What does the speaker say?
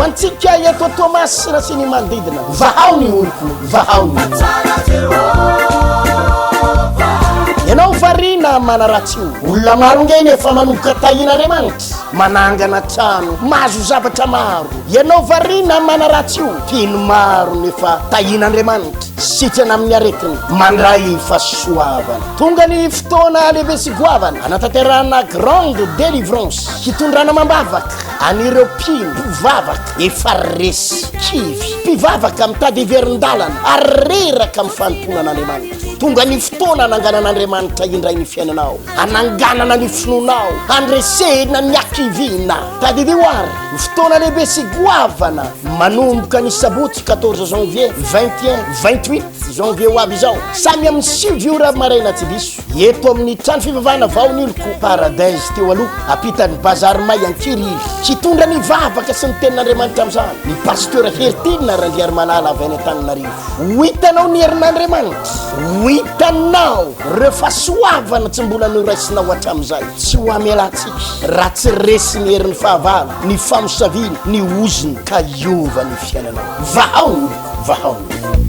antsika eto Thomas sy ny mandidina vahao ny oloko vahao ianao varina manaratsy olona maro ngeny efa manomboka tahin'Andriamanitra manangana trano mahazo zavatra maro ianao varina manaratsy tino maro nefa tahin'Andriamanitra sitrana amin'ny aretiny mandray fahasoavana tonga ny fotoana lehibe sy goavana anatanterahana grande délivrance hitondrana mambavaka anireo mpivavaka efa resy kivy mpivavaka mitady heverin-dalana ary reraka amin'ny fanomponan'Andriamanitra tonga ny fotoana ananganan'Andriamanitra indray ny fiainanao ananganana ny finonao andresena ny akivina tadidihoary fotoana lehibe sy goavana manomboka ny sabotsy 14 janvier 21-28 janvier ho avy izao samy amin'ny 5 ora maraina tsy diso eto amin'ny trano fivavahana vaoniloko paradise teo aloha apitan'ny bazary may ankiriry hitondra ny vavaka sy ny tenin'Andriamanitra amin'izany ny pasteur Hertina Randriary Manala avy any Antananarivo hitanao ny herin'Andriamanitra hitanao reo fahasoavana tsy mbola noraisinao hatramin'izay tsy ho amialantsika raha tsy resy ny herin'ny fahavalo ny famosaviana ny oziny ka iova ny fiainanao vahao